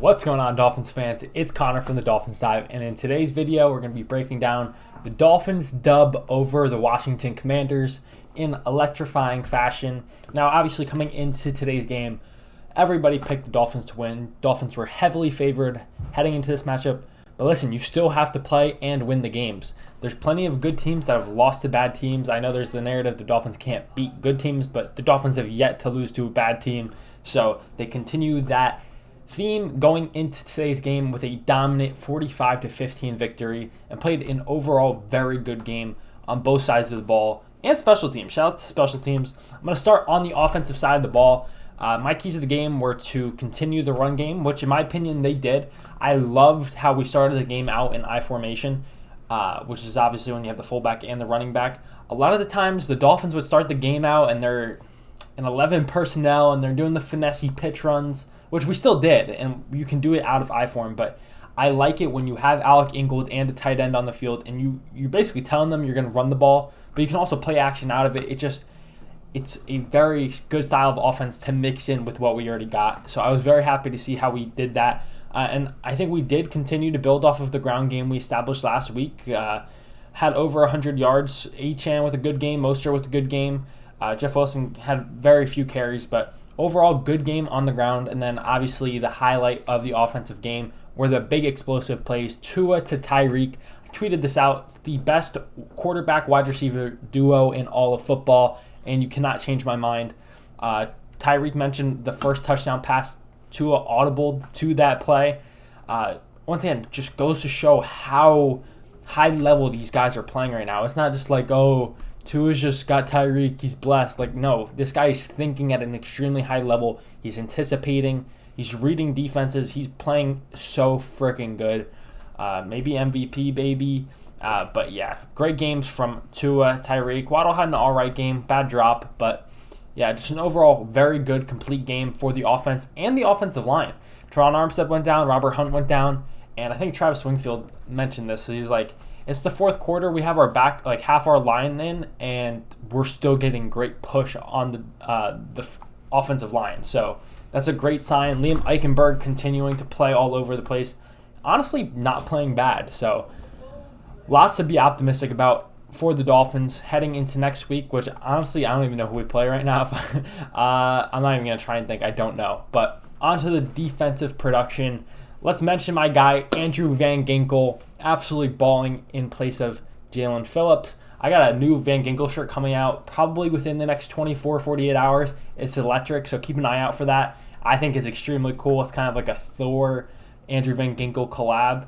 What's going on, Dolphins fans? It's Connor from the Dolphins Dive, and in today's video, we're going to be breaking down the Dolphins dub over the Washington Commanders in electrifying fashion. Now, obviously, coming into today's game, everybody picked the Dolphins to win. Dolphins were heavily favored heading into this matchup, but listen, you still have to play and win the games. There's plenty of good teams that have lost to bad teams. I know there's the narrative the Dolphins can't beat good teams, but the Dolphins have yet to lose to a bad team, so they continue that theme going into today's game with a dominant 45-15 victory and played an overall very good game on both sides of the ball and special teams. Shout out to special teams. I'm going to start on the offensive side of the ball. My keys of the game were to continue the run game, which in my opinion they did. I loved how we started the game out in I formation, which is obviously when you have the fullback and the running back. A lot of the times the Dolphins would start the game out and they're in 11 personnel and they're doing the finessey pitch runs, which we still did, and you can do it out of I form, but I like it when you have Alec Ingold and a tight end on the field, and you're basically telling them you're going to run the ball, but you can also play action out of it. It's a very good style of offense to mix in with what we already got. So I was very happy to see how we did that, and I think we did continue to build off of the ground game we established last week. Had over 100 yards, Achane with a good game, Mostert with a good game. Jeff Wilson had very few carries, but overall, good game on the ground, and then obviously the highlight of the offensive game were the big explosive plays. Tua to Tyreek. I tweeted this out. It's the best quarterback-wide receiver duo in all of football, and you cannot change my mind. Tyreek mentioned the first touchdown pass. Tua audible to that play. Once again, just goes to show how high level these guys are playing right now. It's not just like, oh, Tua's just got Tyreek, he's blessed. Like, no, this guy is thinking at an extremely high level. He's anticipating. He's reading defenses. He's playing so freaking good. Maybe MVP, baby. But, yeah, great games from Tua, Tyreek. Waddle had an all right game. Bad drop. But, yeah, just an overall very good, complete game for the offense and the offensive line. Teron Armstead went down. Robert Hunt went down. And I think Travis Wingfield mentioned this. So he's like, it's the fourth quarter. We have our back, like half our line in, and we're still getting great push on the offensive line. So that's a great sign. Liam Eichenberg continuing to play all over the place. Honestly, not playing bad. So lots to be optimistic about for the Dolphins heading into next week, which honestly, I don't even know who we play right now. I'm not even going to try and think. I don't know. But onto the defensive production. Let's mention my guy, Andrew Van Ginkel, absolutely balling in place of Jalen Phillips. I got a new Van Ginkel shirt coming out probably within the next 24, 48 hours. It's electric, so keep an eye out for that. I think it's extremely cool. It's kind of like a Thor, Andrew Van Ginkel collab.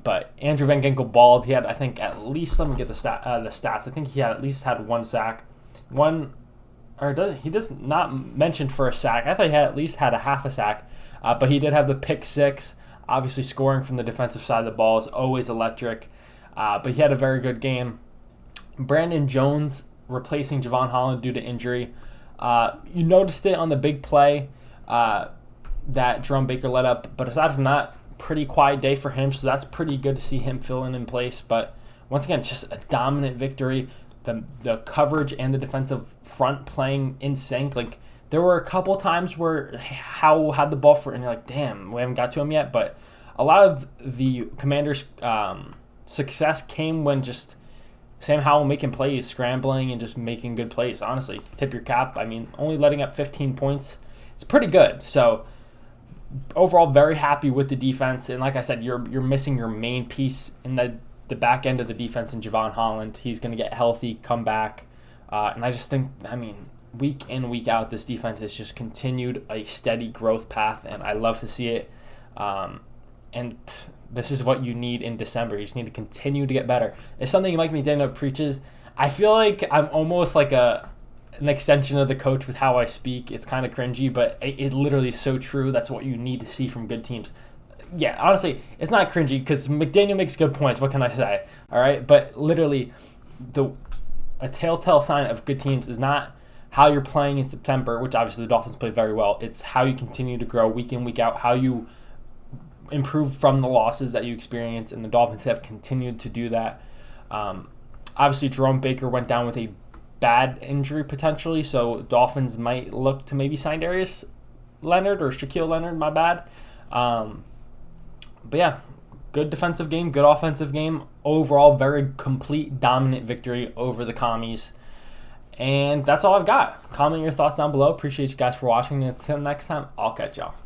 But Andrew Van Ginkel balled. He had, I think, at least, let me get the stats. I think he had at least had one sack. He does not mention for a sack. I thought he had at least had a half a sack. But he did have the pick six. Obviously, scoring from the defensive side of the ball is always electric. But he had a very good game. Brandon Jones replacing Javon Holland due to injury. You noticed it on the big play that Jerome Baker led up. But aside from that, pretty quiet day for him. So that's pretty good to see him filling in place. But once again, just a dominant victory. The coverage and the defensive front playing in sync. Like, there were a couple times where Howell had the ball and you're like, damn, we haven't got to him yet. But a lot of the Commanders' success came when just Sam Howell making plays, scrambling, and just making good plays. Honestly, tip your cap. I mean, only letting up 15 points, it's pretty good. So overall, very happy with the defense. And like I said, you're missing your main piece in the back end of the defense in Javon Holland. He's going to get healthy, come back. And I just think, week in, week out, this defense has just continued a steady growth path, and I love to see it. And this is what you need in December. You just need to continue to get better. It's something Mike McDaniel preaches. I feel like I'm almost like an extension of the coach with how I speak. It's kind of cringy, but it literally is so true. That's what you need to see from good teams. Yeah, honestly, it's not cringy because McDaniel makes good points. What can I say? All right, but literally, a telltale sign of good teams is not how you're playing in September, which obviously the Dolphins played very well. It's how you continue to grow week in, week out, how you improve from the losses that you experience, and the Dolphins have continued to do that. Obviously, Jerome Baker went down with a bad injury potentially, so Dolphins might look to maybe sign Darius Leonard or Shaquille Leonard, my bad. But yeah, good defensive game, good offensive game. Overall, very complete, dominant victory over the Commies. And that's all I've got. Comment your thoughts down below. Appreciate you guys for watching. Until next time, I'll catch y'all.